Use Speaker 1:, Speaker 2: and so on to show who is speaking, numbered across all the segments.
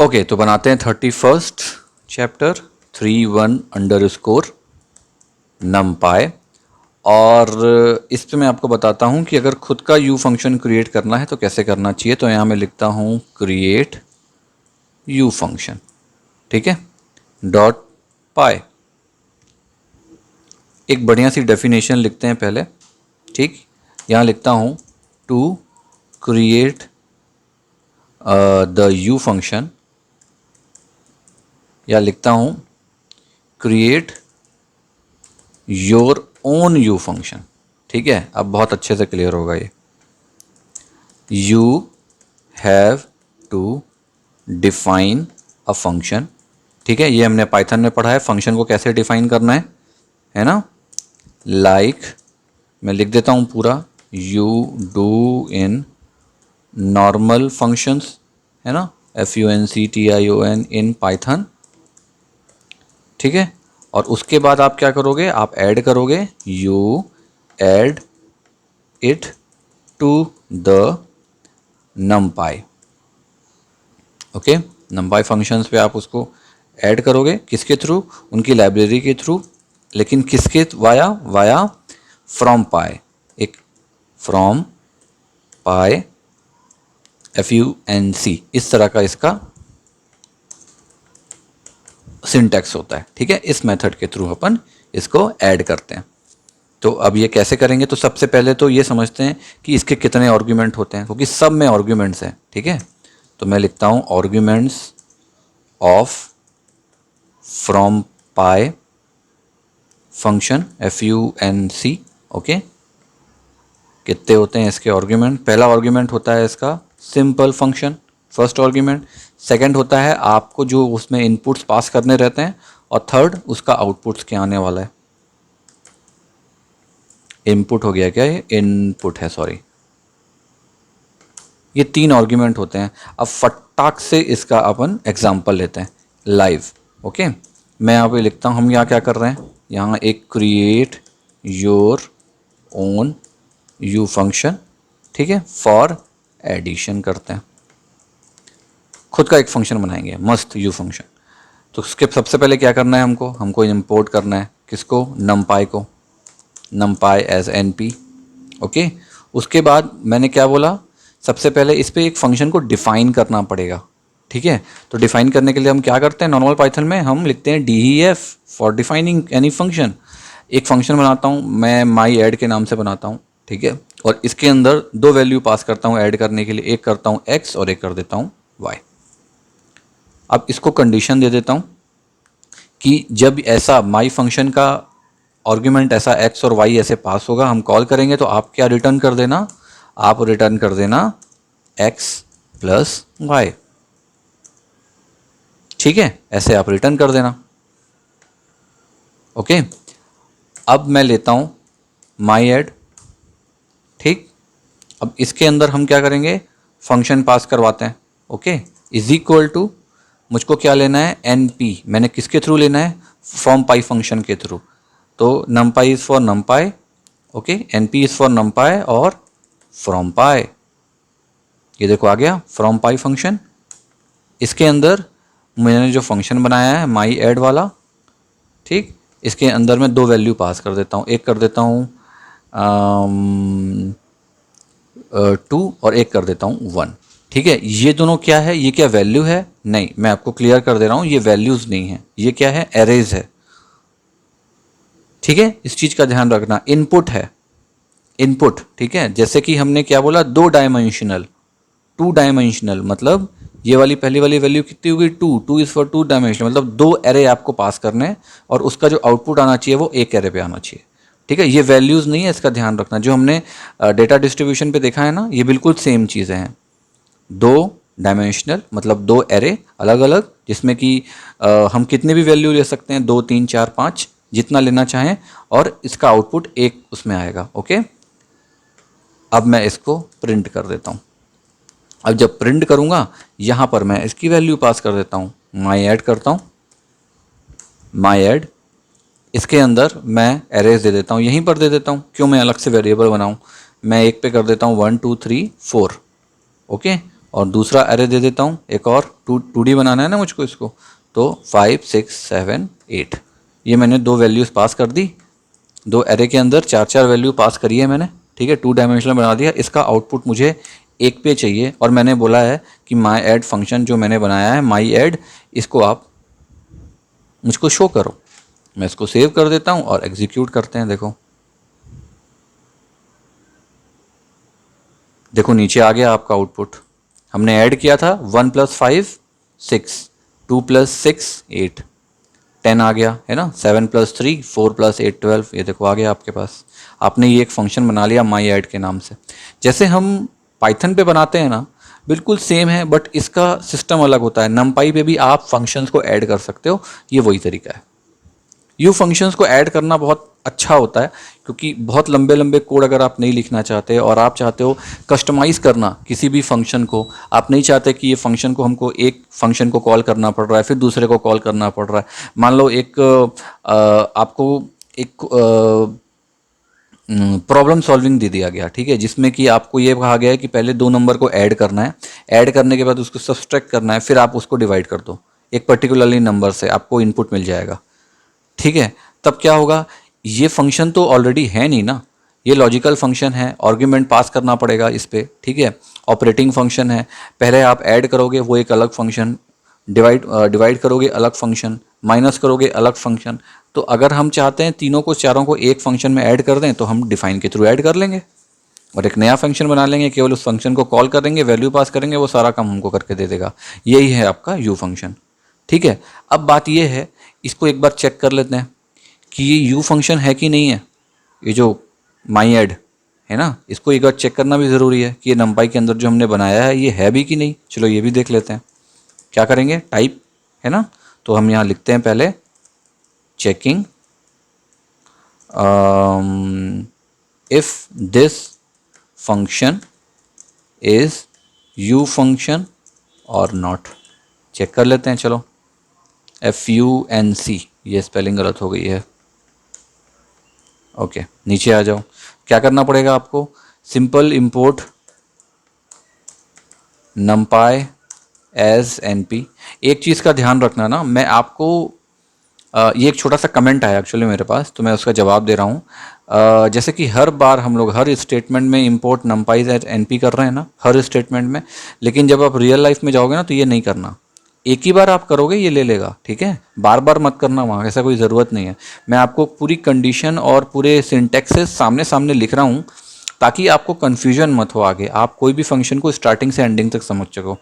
Speaker 1: Okay, तो बनाते हैं 31st चैप्टर 3.1 NumPy। और इस पे मैं आपको बताता हूँ कि अगर खुद का u फंक्शन क्रिएट करना है तो कैसे करना चाहिए। तो यहाँ मैं लिखता हूँ क्रिएट u फंक्शन, ठीक है, डॉट पाई। एक बढ़िया सी डेफिनेशन लिखते हैं पहले, ठीक। यहाँ लिखता हूँ to create the u function, या लिखता हूँ create your own U function, ठीक है। अब बहुत अच्छे से क्लियर होगा ये। You have to define a function, ठीक है। ये हमने पाइथन में पढ़ा है फंक्शन को कैसे डिफाइन करना है ना। लाइक मैं लिख देता हूँ पूरा, you do in normal functions, है ना, FUNCTION इन पाइथन, ठीक है। और उसके बाद आप क्या करोगे, आप ऐड करोगे, you add it to the numpy, okay. numpy functions पे आप उसको ऐड करोगे, किसके थ्रू, उनकी लाइब्रेरी के थ्रू, लेकिन किसके वाया फ्रॉम पाई, एक फ्रॉम पाई FUNC, इस तरह का इसका सिंटैक्स होता है, ठीक है। इस मेथड के थ्रू अपन इसको ऐड करते हैं। तो अब ये कैसे करेंगे, तो सबसे पहले तो ये समझते हैं कि इसके कितने आर्ग्यूमेंट होते हैं, क्योंकि सब में आर्ग्यूमेंट्स हैं, ठीक है। तो मैं लिखता हूँ arguments of from pi function FUNC, okay. कितने होते हैं इसके आर्ग्यूमेंट, पहला आर्ग्यूमेंट होता है इसका simple function, first argument. Second होता है आपको जो उसमें इनपुट्स पास करने रहते हैं, और थर्ड उसका आउटपुट्स क्या आने वाला है। इनपुट हो गया क्या, ये इनपुट है, सॉरी। ये तीन आर्ग्यूमेंट होते हैं। अब फटाक से इसका अपन एग्जांपल लेते हैं लाइव, ओके। मैं यहाँ पे लिखता हूँ, हम यहाँ क्या कर रहे हैं, यहाँ एक create your own U function, ठीक है, फॉर एडिशन करते हैं। खुद का एक फंक्शन बनाएंगे, मस्त यू फंक्शन। तो उसके सबसे पहले क्या करना है, हमको इंपोर्ट करना है, किसको, numpy को, numpy एज NP, ओके। उसके बाद मैंने क्या बोला, सबसे पहले इस पर एक फंक्शन को डिफाइन करना पड़ेगा, ठीक है। तो डिफाइन करने के लिए हम क्या करते हैं, नॉर्मल पाइथन में हम लिखते हैं DEF for defining any function. एक फंक्शन बनाता हूँ मैं, माई ऐड के नाम से बनाता हूँ, ठीक है। और इसके अंदर दो वैल्यू पास करता हूँ ऐड करने के लिए, एक करता हूँ x और एक कर देता हूँ y। अब इसको कंडीशन दे देता हूँ कि जब ऐसा माई फंक्शन का आर्ग्यूमेंट ऐसा x और y ऐसे पास होगा, हम कॉल करेंगे, तो आप क्या रिटर्न कर देना, आप रिटर्न कर देना x प्लस वाई, ठीक है। ऐसे आप रिटर्न कर देना, ओके। अब मैं लेता हूं माई ऐड, ठीक। अब इसके अंदर हम क्या करेंगे, फंक्शन पास करवाते हैं, ओके। इज इक्वल टू, मुझको क्या लेना है, NP, मैंने किसके थ्रू लेना है, फ्रॉम पाई फंक्शन के थ्रू। तो numpy is for numpy, okay, NP is for numpy और फ्रॉम पाई, ये देखो आ गया फ्रॉम पाई फंक्शन। इसके अंदर मैंने जो फंक्शन बनाया है माई ऐड वाला, ठीक, इसके अंदर मैं दो वैल्यू पास कर देता हूँ, एक कर देता हूँ 2 और एक कर देता हूँ 1, ठीक है। ये दोनों क्या है, ये क्या वैल्यू है, नहीं, मैं आपको क्लियर कर दे रहा हूँ, ये वैल्यूज नहीं है, ये क्या है, एरेज है, ठीक है। इस चीज का ध्यान रखना, इनपुट है, इनपुट, ठीक है। जैसे कि हमने क्या बोला, 2 डायमेंशनल, 2 डायमेंशनल मतलब ये वाली पहली वाली वैल्यू कितनी होगी, 2 इज फॉर 2 डायमेंशनल, मतलब दो एरे आपको पास करने हैं, और उसका जो आउटपुट आना चाहिए वो एक एरे पे आना चाहिए, ठीक है। ये वैल्यूज नहीं है, इसका ध्यान रखना। जो हमने डेटा डिस्ट्रीब्यूशन पे देखा है ना, ये बिल्कुल सेम चीज़ें हैं। 2 डायमेंशनल मतलब दो एरे अलग अलग, जिसमें कि हम कितने भी वैल्यू ले सकते हैं, 2 3 4 5 जितना लेना चाहें, और इसका आउटपुट एक उसमें आएगा, ओके। अब मैं इसको प्रिंट कर देता हूँ। अब जब प्रिंट करूँगा, यहाँ पर मैं इसकी वैल्यू पास कर देता हूँ, माई ऐड करता हूँ, माई ऐड, इसके अंदर मैं एरेज दे देता हूँ, यहीं पर दे देता हूँ, क्यों मैं अलग से वेरिएबल बनाऊँ। मैं एक पे कर देता हूँ 1 2 3 4, ओके। और दूसरा एरे दे देता हूँ एक और, 2D बनाना है ना मुझको इसको, तो 5 6 7 8, ये मैंने दो वैल्यूज़ पास कर दी, दो एरे के अंदर चार चार वैल्यू पास करी है मैंने, ठीक है, 2 डायमेंशनल बना दिया। इसका आउटपुट मुझे एक पे चाहिए और मैंने बोला है कि माई ऐड फंक्शन जो मैंने बनाया है माई ऐड, इसको आप मुझको शो करो। मैं इसको सेव कर देता हूँ और एग्जीक्यूट करते हैं। देखो देखो नीचे आ गया आपका आउटपुट। हमने ऐड किया था 1 + 5 6, 2 + 6 8, 10 आ गया है ना, 7 + 3 4 + 8 12, ये देखो आ गया आपके पास। आपने ये एक फंक्शन बना लिया माई ऐड के नाम से। जैसे हम पाइथन पे बनाते हैं ना, बिल्कुल सेम है, बट इसका सिस्टम अलग होता है। नमपाई पे भी आप फंक्शंस को ऐड कर सकते हो, ये वही तरीका है। यू फंक्शंस को ऐड करना बहुत अच्छा होता है, क्योंकि बहुत लंबे लंबे कोड अगर आप नहीं लिखना चाहते और आप चाहते हो कस्टमाइज़ करना किसी भी फंक्शन को, आप नहीं चाहते कि ये फंक्शन को हमको एक फंक्शन को कॉल करना पड़ रहा है फिर दूसरे को कॉल करना पड़ रहा है। मान लो एक आपको एक प्रॉब्लम सॉल्विंग दे दिया गया, ठीक है, जिसमें कि आपको ये कहा गया है कि पहले दो नंबर को ऐड करना है, ऐड करने के बाद उसको सब्सट्रैक्ट करना है, फिर आप उसको डिवाइड कर दो एक पर्टिकुलरली नंबर से, आपको इनपुट मिल जाएगा, ठीक है। तब क्या होगा, ये फंक्शन तो ऑलरेडी है नहीं ना, ये लॉजिकल फंक्शन है, आर्ग्यूमेंट पास करना पड़ेगा इस पर, ठीक है। ऑपरेटिंग फंक्शन है, पहले आप ऐड करोगे वो एक अलग फंक्शन, डिवाइड करोगे अलग फंक्शन, माइनस करोगे अलग फंक्शन। तो अगर हम चाहते हैं तीनों को चारों को एक फंक्शन में ऐड कर दें तो हम डिफाइन के थ्रू ऐड कर लेंगे और एक नया फंक्शन बना लेंगे, केवल उस फंक्शन को कॉल करेंगे, वैल्यू पास करेंगे, वो सारा काम हमको करके दे देगा। यही है आपका यू फंक्शन, ठीक है। अब बात ये है, इसको एक बार चेक कर लेते हैं कि ये यू फंक्शन है कि नहीं है। ये जो माई ऐड है ना, इसको एक बार चेक करना भी ज़रूरी है कि ये नंपाई के अंदर जो हमने बनाया है ये है भी कि नहीं। चलो ये भी देख लेते हैं। क्या करेंगे, टाइप है ना, तो हम यहाँ लिखते हैं पहले checking if this function is you function or not. Check कर लेते हैं, चलो FUNC, ये स्पेलिंग गलत हो गई है। ओके, नीचे आ जाओ। क्या करना पड़ेगा आपको, simple import numpy as NP। एक चीज़ का ध्यान रखना ना, मैं आपको ये एक छोटा सा कमेंट आया एक्चुअली मेरे पास, तो मैं उसका जवाब दे रहा हूँ। जैसे कि हर बार हम लोग हर स्टेटमेंट में इंपोर्ट numpy एज NP कर रहे हैं ना, हर स्टेटमेंट में, लेकिन जब आप रियल लाइफ में जाओगे ना तो ये नहीं करना। एक ही बार आप करोगे ये ले लेगा, ठीक है, बार बार मत करना वहाँ, ऐसा कोई ज़रूरत नहीं है। मैं आपको पूरी कंडीशन और पूरे सिंटैक्सेस सामने सामने लिख रहा हूँ ताकि आपको कन्फ्यूजन मत हो आगे, आप कोई भी फंक्शन को स्टार्टिंग से एंडिंग तक समझ सको।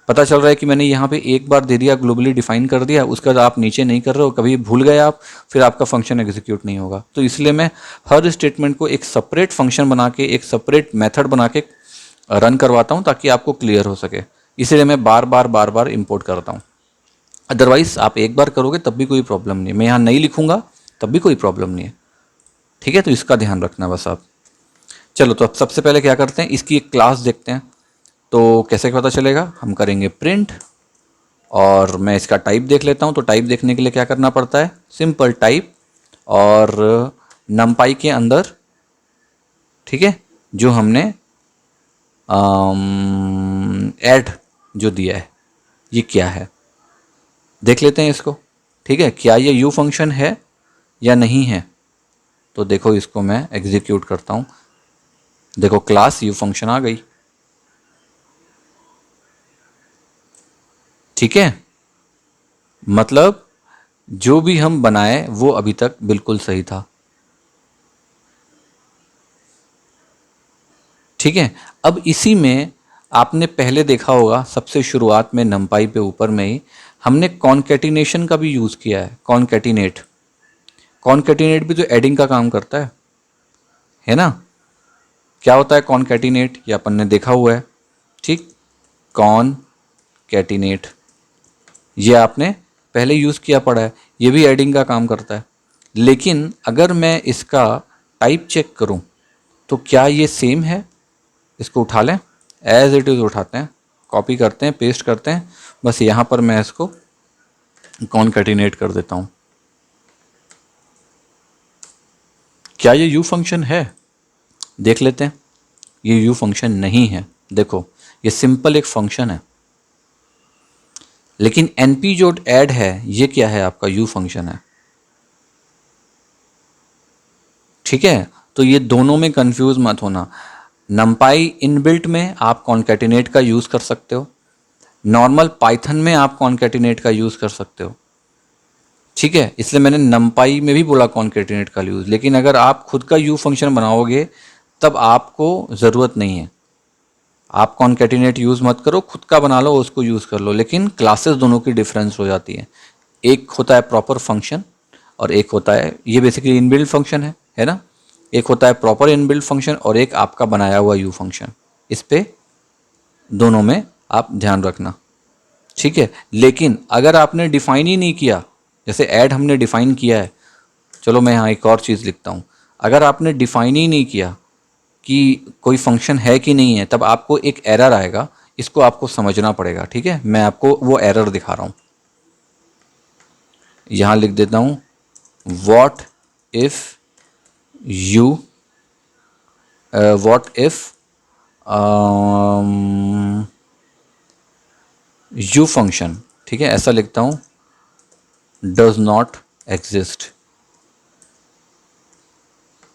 Speaker 1: पता चल रहा है कि मैंने यहाँ पे एक बार दे दिया, ग्लोबली डिफाइन कर दिया, उसके बाद आप नीचे नहीं कर रहे हो, कभी भूल गए आप, फिर आपका फंक्शन एग्जीक्यूट नहीं होगा। तो इसलिए मैं हर स्टेटमेंट को एक सेपरेट फंक्शन बना के, एक सेपरेट मेथड बना के रन करवाता हूँ ताकि आपको क्लियर हो सके। इसलिए मैं बार बार इंपोर्ट करता हूँ। अदरवाइज आप एक बार करोगे तब भी कोई प्रॉब्लम नहीं है, मैं यहाँ नहीं लिखूंगा तब भी कोई प्रॉब्लम नहीं है, ठीक है। तो इसका ध्यान रखना बस आप। चलो, तो अब सबसे पहले क्या करते हैं, इसकी एक क्लास देखते हैं। तो कैसे पता चलेगा, हम करेंगे प्रिंट और मैं इसका टाइप देख लेता हूँ। तो टाइप देखने के लिए क्या करना पड़ता है, सिंपल टाइप और नमपाई के अंदर, ठीक है, जो हमने ऐड जो दिया है ये क्या है देख लेते हैं इसको, ठीक है, क्या ये यू फंक्शन है या नहीं है। तो देखो इसको मैं एग्जीक्यूट करता हूँ, देखो क्लास यू फंक्शन आ गई, ठीक है। मतलब जो भी हम बनाए वो अभी तक बिल्कुल सही था, ठीक है। अब इसी में आपने पहले देखा होगा सबसे शुरुआत में नमपाई पे ऊपर में ही हमने कॉन्केटिनेशन का भी यूज़ किया है। कॉन्केटिनेट, कॉन्केटिनेट भी तो एडिंग का काम करता है ना। क्या होता है कॉन्केटिनेट, ये अपन ने देखा हुआ है, ठीक। कॉन्केटिनेट ये आपने पहले यूज़ किया पड़ा है, ये भी एडिंग का काम करता है। लेकिन अगर मैं इसका टाइप चेक करूं तो क्या ये सेम है, इसको उठा लें, एज इट इज़ उठाते हैं, कॉपी करते हैं, पेस्ट करते हैं, बस यहाँ पर मैं इसको कॉन्केटिनेट कर देता हूँ। क्या ये यू फंक्शन है, देख लेते हैं। ये यू फंक्शन नहीं है। देखो ये सिंपल एक फंक्शन है। लेकिन np जो ऐड है ये क्या है, आपका u फंक्शन है। ठीक है, तो ये दोनों में कंफ्यूज मत होना। numpy इनबिल्ट में आप कॉन्केटिनेट का यूज़ कर सकते हो, नॉर्मल पाइथन में आप कॉन्केटिनेट का यूज़ कर सकते हो। ठीक है, इसलिए मैंने numpy में भी बोला कॉन्केटिनेट का यूज़। लेकिन अगर आप खुद का u फंक्शन बनाओगे तब आपको ज़रूरत नहीं है, आप कॉन्केटिनेट यूज़ मत करो, खुद का बना लो, उसको यूज़ कर लो। लेकिन क्लासेस दोनों की डिफरेंस हो जाती है, एक होता है प्रॉपर फंक्शन और एक होता है, ये बेसिकली इनबिल्ट फंक्शन है ना, एक होता है प्रॉपर इनबिल्ट फंक्शन और एक आपका बनाया हुआ यू फंक्शन। इस पे दोनों में आप ध्यान रखना। ठीक है, लेकिन अगर आपने डिफाइन ही नहीं किया, जैसे ऐड हमने डिफाइन किया है, चलो मैं यहाँ एक और चीज़ लिखता हूँ, अगर आपने डिफाइन ही नहीं किया कि कोई फंक्शन है कि नहीं है, तब आपको एक एरर आएगा, इसको आपको समझना पड़ेगा। ठीक है, मैं आपको वो एरर दिखा रहा हूँ, यहाँ लिख देता हूँ, what if you what if u function, ठीक है, ऐसा लिखता हूँ, डज नॉट एग्जिस्ट।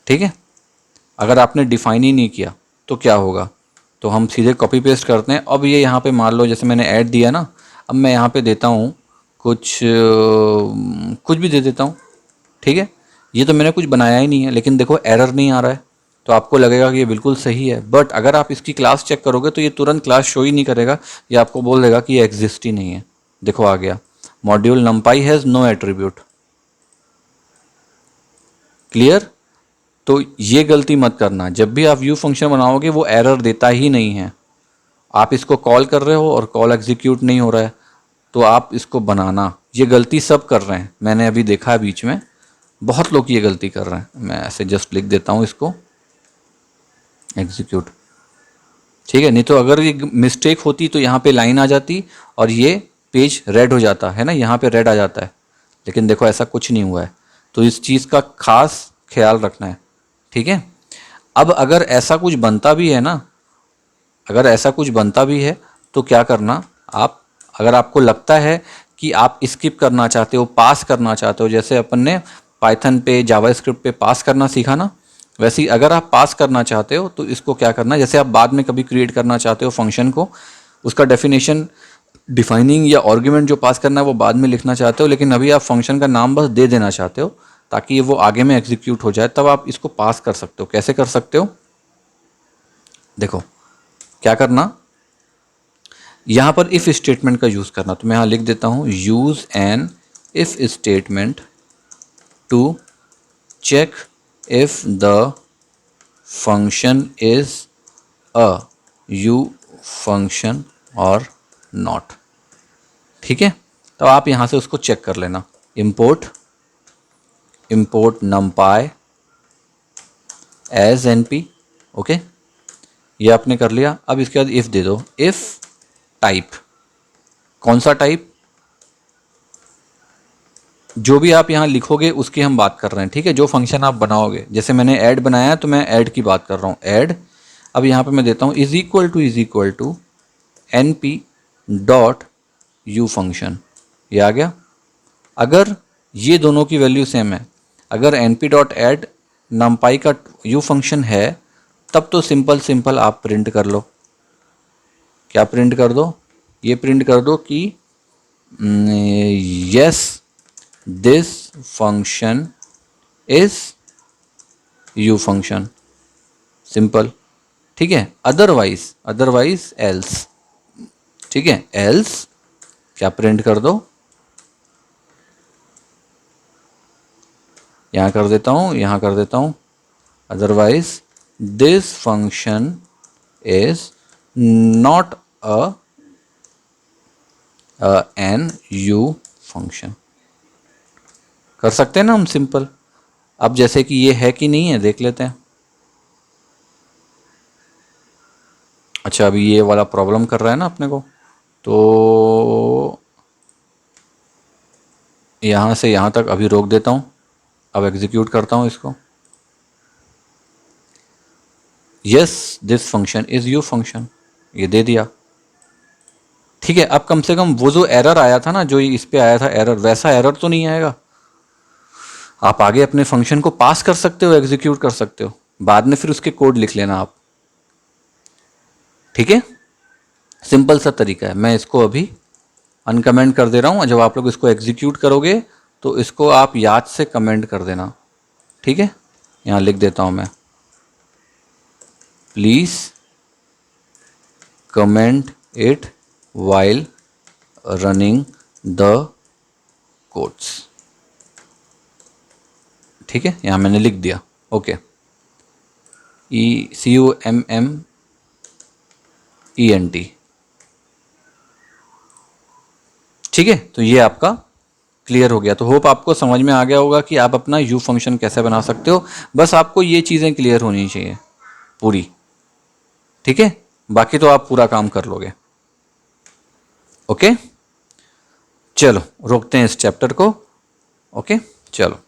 Speaker 1: ठीक है, अगर आपने डिफाइन ही नहीं किया तो क्या होगा, तो हम सीधे कॉपी पेस्ट करते हैं। अब ये यहाँ पे मान लो जैसे मैंने ऐड दिया ना, अब मैं यहाँ पे देता हूँ कुछ भी दे देता हूँ। ठीक है, ये तो मैंने कुछ बनाया ही नहीं है, लेकिन देखो एरर नहीं आ रहा है, तो आपको लगेगा कि ये बिल्कुल सही है। बट अगर आप इसकी क्लास चेक करोगे तो ये तुरंत क्लास शो ही नहीं करेगा, ये आपको बोल देगा कि ये एग्जिस्ट ही नहीं है। देखो आ गया, module numpy has no attribute. Clear, तो ये गलती मत करना, जब भी आप व्यू फंक्शन बनाओगे वो एरर देता ही नहीं है। आप इसको कॉल कर रहे हो और कॉल एग्जीक्यूट नहीं हो रहा है, तो आप इसको बनाना, ये गलती सब कर रहे हैं, मैंने अभी देखा है बीच में बहुत लोग ये गलती कर रहे हैं। मैं ऐसे जस्ट लिख देता हूँ इसको एग्जीक्यूट। ठीक है, नहीं तो अगर ये मिस्टेक होती तो यहाँ पे लाइन आ जाती और ये पेज रेड हो जाता है ना, यहाँ पे रेड आ जाता है, लेकिन देखो ऐसा कुछ नहीं हुआ है। तो इस चीज़ का खास ख्याल रखना है। ठीक है, अब अगर ऐसा कुछ बनता भी है ना, अगर ऐसा कुछ बनता भी है तो क्या करना, आप अगर आपको लगता है कि आप स्किप करना चाहते हो, पास करना चाहते हो, जैसे अपन ने पाइथन पे जावास्क्रिप्ट पे पास करना सीखा ना, वैसे ही अगर आप पास करना चाहते हो तो इसको क्या करना, जैसे आप बाद में कभी क्रिएट करना चाहते हो फंक्शन को, उसका डेफिनेशन डिफाइनिंग या आर्गुमेंट जो पास करना है वो बाद में लिखना चाहते हो, लेकिन अभी आप फंक्शन का नाम बस दे देना चाहते हो ताकि वो आगे में एग्जीक्यूट हो जाए, तब आप इसको पास कर सकते हो। कैसे कर सकते हो, देखो क्या करना, यहाँ पर इफ़ स्टेटमेंट का यूज़ करना। तो मैं यहाँ लिख देता हूँ, use an if statement to check if the function is a U function or not. ठीक है, तो आप यहाँ से उसको चेक कर लेना, import numpy as np। Okay, ये आपने कर लिया। अब इसके बाद इफ़ दे दो, इफ़ टाइप, कौन सा टाइप, जो भी आप यहाँ लिखोगे उसकी हम बात कर रहे हैं। ठीक है, जो फंक्शन आप बनाओगे, जैसे मैंने ऐड बनाया है तो मैं ऐड की बात कर रहा हूँ, ऐड। अब यहाँ पे मैं देता हूँ is equal to np dot U function, ये आ गया। अगर ये दोनों की वैल्यू सेम है, अगर np डॉट ऐड numpy का यू फंक्शन है, तब तो सिंपल आप प्रिंट कर लो। क्या प्रिंट कर दो, ये प्रिंट कर दो कि yes this function is you function, simple. ठीक है, अदरवाइज एल्स। ठीक है, एल्स क्या प्रिंट कर दो, यहाँ कर देता हूँ, यहाँ कर देता हूँ, otherwise this function is not an you function. कर सकते हैं ना हम सिंपल। अब जैसे कि ये है कि नहीं है देख लेते हैं। अच्छा, अभी ये वाला प्रॉब्लम कर रहा है ना अपने को, तो यहाँ से यहाँ तक अभी रोक देता हूँ। अब एग्जीक्यूट करता हूँ इसको, yes this function is you function, ये दे दिया। ठीक है, अब कम से कम वो जो एरर आया था ना, जो इस पे आया था एरर, वैसा एरर तो नहीं आएगा। आप आगे अपने फंक्शन को पास कर सकते हो, एग्जीक्यूट कर सकते हो, बाद में फिर उसके कोड लिख लेना आप। ठीक है, सिंपल सा तरीका है। मैं इसको अभी अनकमेंट कर दे रहा हूं, जब आप लोग इसको एग्जीक्यूट करोगे तो इसको आप याद से कमेंट कर देना। ठीक है, यहां लिख देता हूं मैं, please comment it while running the codes. ठीक है, यहां मैंने लिख दिया। Okay, CUMMENT। ठीक है, तो ये आपका क्लियर हो गया। तो होप आपको समझ में आ गया होगा कि आप अपना यू फंक्शन कैसे बना सकते हो। बस आपको ये चीज़ें क्लियर होनी चाहिए पूरी। ठीक है, बाकी तो आप पूरा काम कर लोगे। ओके, चलो रोकते हैं इस चैप्टर को। ओके, चलो।